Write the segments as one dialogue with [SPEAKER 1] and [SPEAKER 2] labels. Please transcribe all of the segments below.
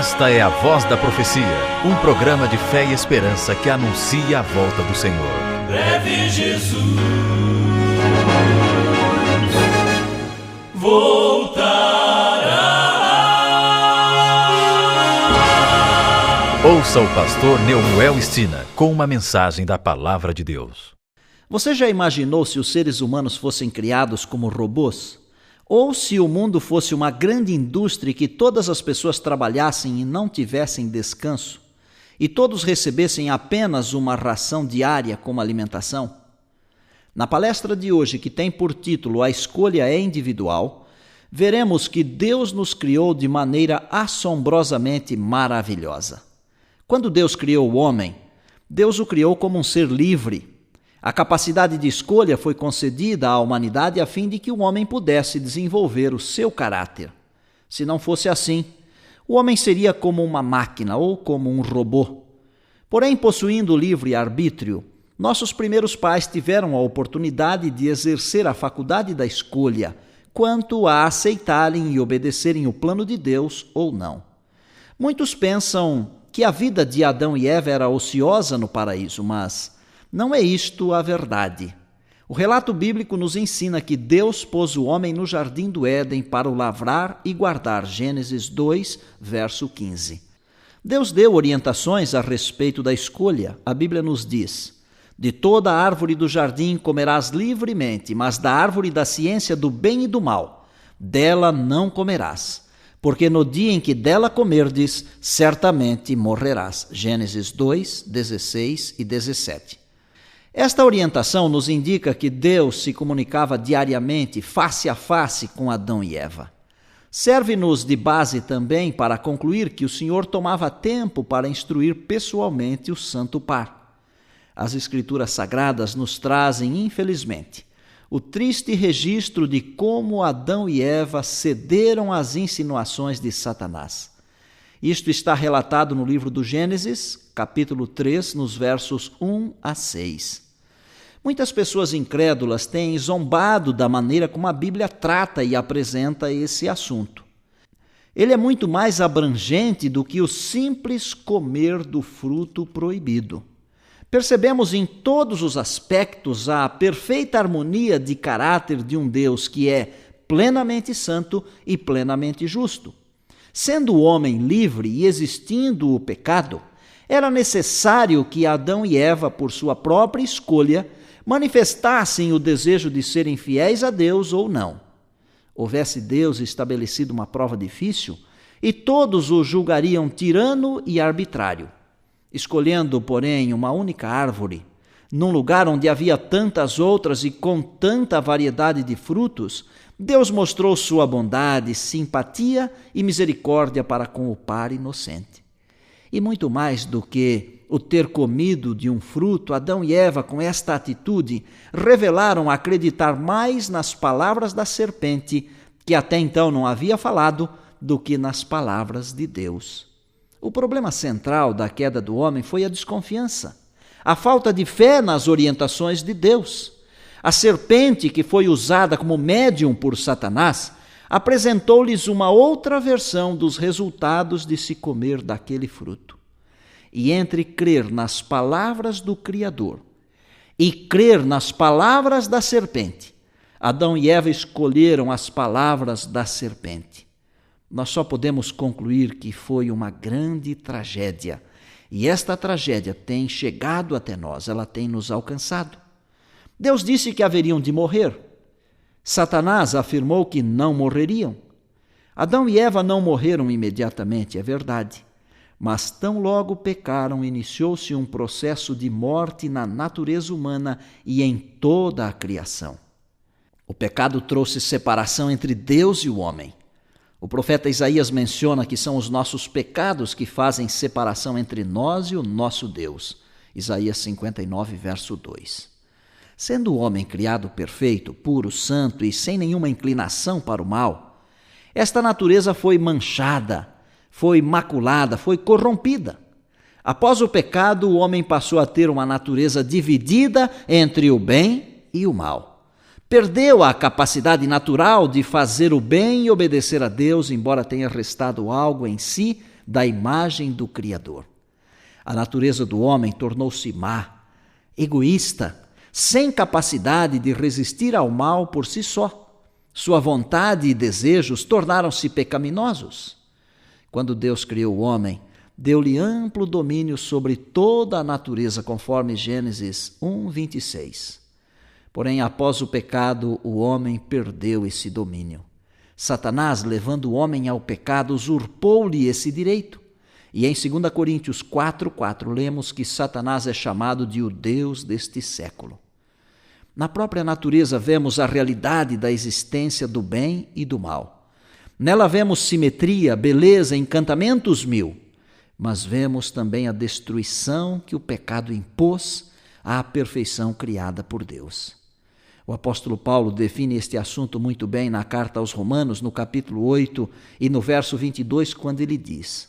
[SPEAKER 1] Esta é a Voz da Profecia, um programa de fé e esperança que anuncia a volta do Senhor.
[SPEAKER 2] Breve Jesus voltará.
[SPEAKER 1] Ouça o pastor Neumuel Stina com uma mensagem da Palavra de Deus.
[SPEAKER 3] Você já imaginou se os seres humanos fossem criados como robôs? Ou se o mundo fosse uma grande indústria e que todas as pessoas trabalhassem e não tivessem descanso? E todos recebessem apenas uma ração diária como alimentação? Na palestra de hoje, que tem por título A Escolha é Individual, veremos que Deus nos criou de maneira assombrosamente maravilhosa. Quando Deus criou o homem, Deus o criou como um ser livre. A capacidade de escolha foi concedida à humanidade a fim de que o homem pudesse desenvolver o seu caráter. Se não fosse assim, o homem seria como uma máquina ou como um robô. Porém, possuindo livre arbítrio, nossos primeiros pais tiveram a oportunidade de exercer a faculdade da escolha quanto a aceitarem e obedecerem o plano de Deus ou não. Muitos pensam que a vida de Adão e Eva era ociosa no paraíso, mas não é isto a verdade. O relato bíblico nos ensina que Deus pôs o homem no jardim do Éden para o lavrar e guardar. Gênesis 2, verso 15. Deus deu orientações a respeito da escolha. A Bíblia nos diz: de toda a árvore do jardim comerás livremente, mas da árvore da ciência do bem e do mal, dela não comerás, porque no dia em que dela comerdes, certamente morrerás. Gênesis 2, 16 e 17. Esta orientação nos indica que Deus se comunicava diariamente, face a face, com Adão e Eva. Serve-nos de base também para concluir que o Senhor tomava tempo para instruir pessoalmente o santo par. As Escrituras Sagradas nos trazem, infelizmente, o triste registro de como Adão e Eva cederam às insinuações de Satanás. Isto está relatado no livro do Gênesis, capítulo 3, nos versos 1 a 6. Muitas pessoas incrédulas têm zombado da maneira como a Bíblia trata e apresenta esse assunto. Ele é muito mais abrangente do que o simples comer do fruto proibido. Percebemos em todos os aspectos a perfeita harmonia de caráter de um Deus que é plenamente santo e plenamente justo. Sendo o homem livre e existindo o pecado, era necessário que Adão e Eva, por sua própria escolha, manifestassem o desejo de serem fiéis a Deus ou não. Houvesse Deus estabelecido uma prova difícil, e todos o julgariam tirano e arbitrário. Escolhendo, porém, uma única árvore, num lugar onde havia tantas outras e com tanta variedade de frutos, Deus mostrou sua bondade, simpatia e misericórdia para com o par inocente. E muito mais do que o ter comido de um fruto, Adão e Eva, com esta atitude, revelaram acreditar mais nas palavras da serpente, que até então não havia falado, do que nas palavras de Deus. O problema central da queda do homem foi a desconfiança, a falta de fé nas orientações de Deus. A serpente, que foi usada como médium por Satanás, apresentou-lhes uma outra versão dos resultados de se comer daquele fruto. E entre crer nas palavras do Criador e crer nas palavras da serpente, Adão e Eva escolheram as palavras da serpente. Nós só podemos concluir que foi uma grande tragédia. E esta tragédia tem chegado até nós, ela tem nos alcançado. Deus disse que haveriam de morrer. Satanás afirmou que não morreriam. Adão e Eva não morreram imediatamente, é verdade. Mas tão logo pecaram, iniciou-se um processo de morte na natureza humana e em toda a criação. O pecado trouxe separação entre Deus e o homem. O profeta Isaías menciona que são os nossos pecados que fazem separação entre nós e o nosso Deus. Isaías 59, verso 2. Sendo o homem criado perfeito, puro, santo e sem nenhuma inclinação para o mal, esta natureza foi manchada, foi maculada, foi corrompida. Após o pecado, o homem passou a ter uma natureza dividida entre o bem e o mal. Perdeu a capacidade natural de fazer o bem e obedecer a Deus, embora tenha restado algo em si da imagem do Criador. A natureza do homem tornou-se má, egoísta, sem capacidade de resistir ao mal por si só. Sua vontade e desejos tornaram-se pecaminosos. Quando Deus criou o homem, deu-lhe amplo domínio sobre toda a natureza, conforme Gênesis 1:26. Porém, após o pecado, o homem perdeu esse domínio. Satanás, levando o homem ao pecado, usurpou-lhe esse direito. E em 2 Coríntios 4:4 lemos que Satanás é chamado de o Deus deste século. Na própria natureza vemos a realidade da existência do bem e do mal. Nela vemos simetria, beleza, encantamentos mil, mas vemos também a destruição que o pecado impôs à perfeição criada por Deus. O apóstolo Paulo define este assunto muito bem na carta aos Romanos, no capítulo 8 e no verso 22, quando ele diz: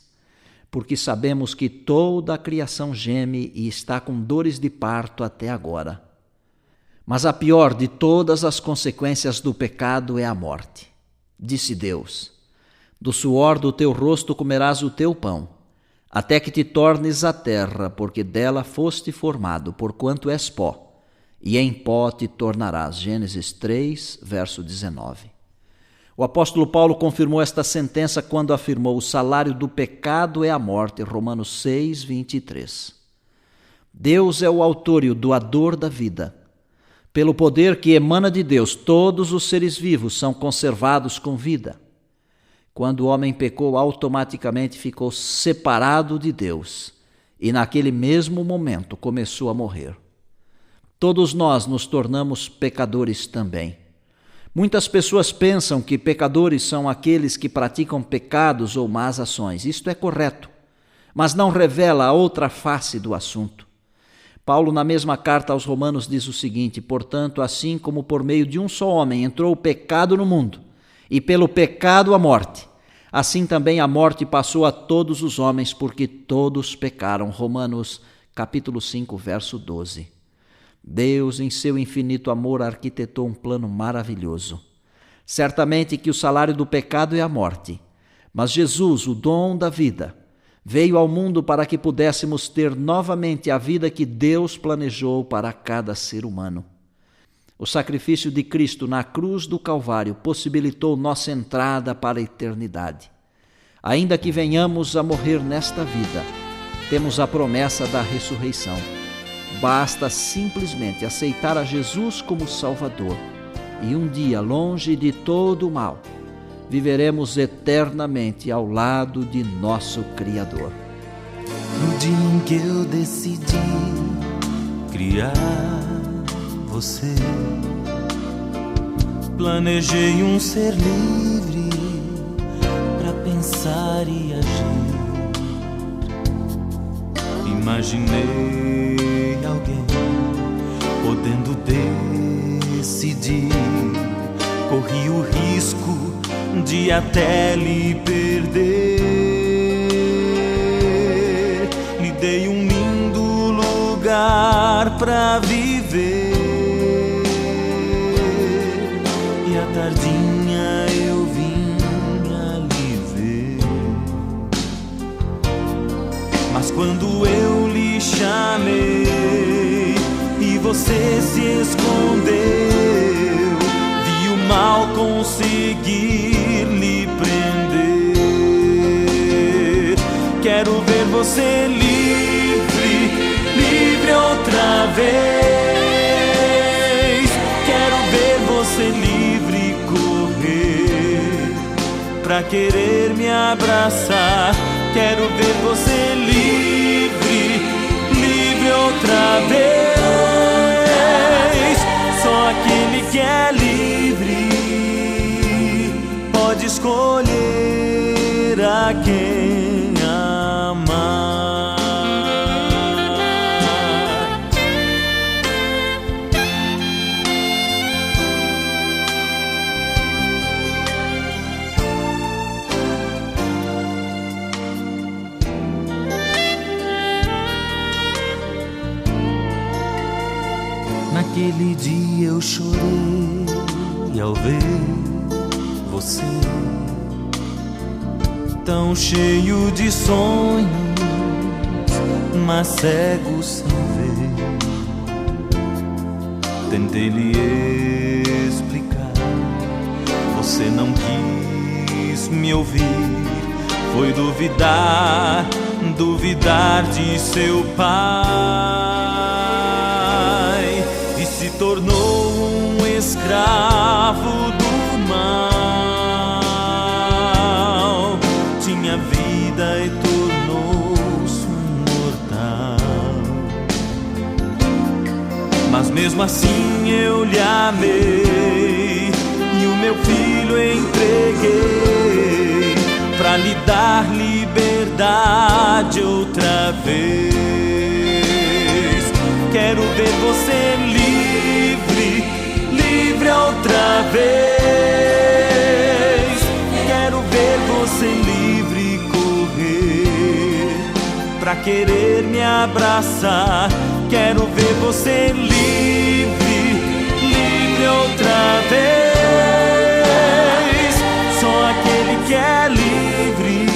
[SPEAKER 3] porque sabemos que toda a criação geme e está com dores de parto até agora. Mas a pior de todas as consequências do pecado é a morte. Disse Deus: do suor do teu rosto comerás o teu pão, até que te tornes a terra, porque dela foste formado, porquanto és pó, e em pó te tornarás. Gênesis 3, verso 19. O apóstolo Paulo confirmou esta sentença quando afirmou: o salário do pecado é a morte, Romanos 6, 23. Deus é o autor e o doador da vida. Pelo poder que emana de Deus, todos os seres vivos são conservados com vida. Quando o homem pecou, automaticamente ficou separado de Deus e naquele mesmo momento começou a morrer. Todos nós nos tornamos pecadores também. Muitas pessoas pensam que pecadores são aqueles que praticam pecados ou más ações. Isto é correto, mas não revela a outra face do assunto. Paulo, na mesma carta aos Romanos, diz o seguinte: portanto, assim como por meio de um só homem entrou o pecado no mundo, e pelo pecado a morte, assim também a morte passou a todos os homens, porque todos pecaram. Romanos capítulo 5, verso 12. Deus, em seu infinito amor, arquitetou um plano maravilhoso. Certamente que o salário do pecado é a morte, mas Jesus, o dom da vida, veio ao mundo para que pudéssemos ter novamente a vida que Deus planejou para cada ser humano. O sacrifício de Cristo na cruz do Calvário possibilitou nossa entrada para a eternidade. Ainda que venhamos a morrer nesta vida, temos a promessa da ressurreição. Basta simplesmente aceitar a Jesus como Salvador e um dia, longe de todo o mal, viveremos eternamente ao lado de nosso Criador.
[SPEAKER 2] No dia em que eu decidi criar você, planejei um ser livre para pensar e agir. Imaginei alguém podendo decidir. Corri o risco de até lhe perder. Lhe dei um lindo lugar pra viver, e à tardinha eu vinha lhe ver. Mas quando eu lhe chamei e você se escondeu, vi o mal conseguir lhe prender. Quero ver você livre, livre outra vez. Quero ver você livre correr pra querer me abraçar. Quero ver você livre, livre outra vez. Só aquele que é livre pode escolher a quem amar. Naquele dia eu chorei ao ver você tão cheio de sonhos, mas cego sem ver. Tentei lhe explicar, você não quis me ouvir. Foi duvidar de seu pai e se tornou um escravo do mal. Tinha vida e tornou-se um mortal. Mas mesmo assim eu lhe amei e o meu filho entreguei pra lhe dar liberdade outra vez. Quero ver você livre, livre outra vez. Quero ver você livre correr pra querer me abraçar. Quero ver você livre, livre outra vez. Só aquele que é livre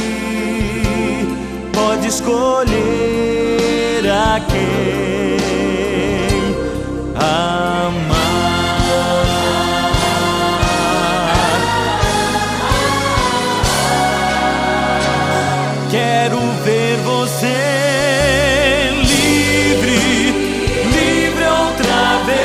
[SPEAKER 2] pode escolher a quem amar. Quero ver você livre, livre outra vez.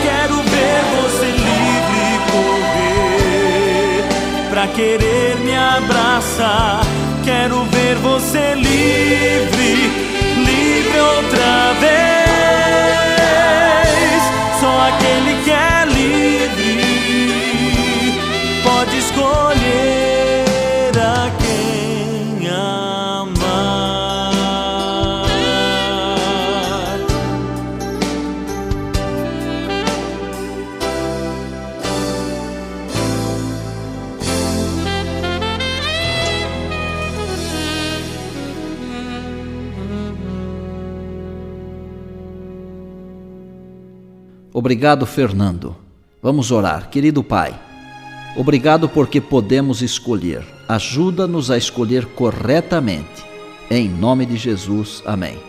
[SPEAKER 2] Quero ver você livre correr pra querer me abraçar. Quero ver você livre, livre outra vez. Só aquele que é livre pode escolher a quem amar.
[SPEAKER 3] Obrigado, Fernando. Vamos orar. Querido Pai, obrigado porque podemos escolher. Ajuda-nos a escolher corretamente. Em nome de Jesus. Amém.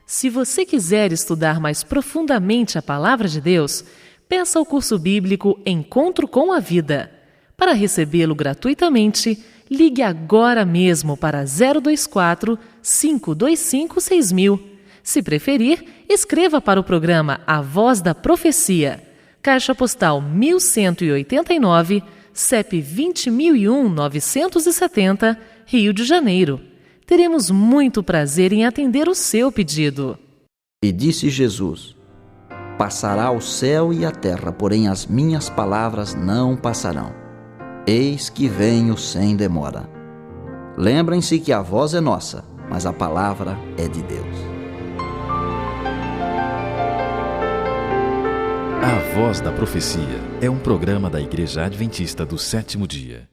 [SPEAKER 4] Se você quiser estudar mais profundamente a Palavra de Deus, peça o curso bíblico Encontro com a Vida. Para recebê-lo gratuitamente, ligue agora mesmo para 024 525 6000. Se preferir, escreva para o programa A Voz da Profecia, Caixa Postal 1189, CEP 20001-970, Rio de Janeiro. Teremos muito prazer em atender o seu pedido.
[SPEAKER 3] E disse Jesus: passará o céu e a terra, porém as minhas palavras não passarão. Eis que venho sem demora. Lembrem-se que a voz é nossa, mas a palavra é de Deus.
[SPEAKER 1] A Voz da Profecia é um programa da Igreja Adventista do Sétimo Dia.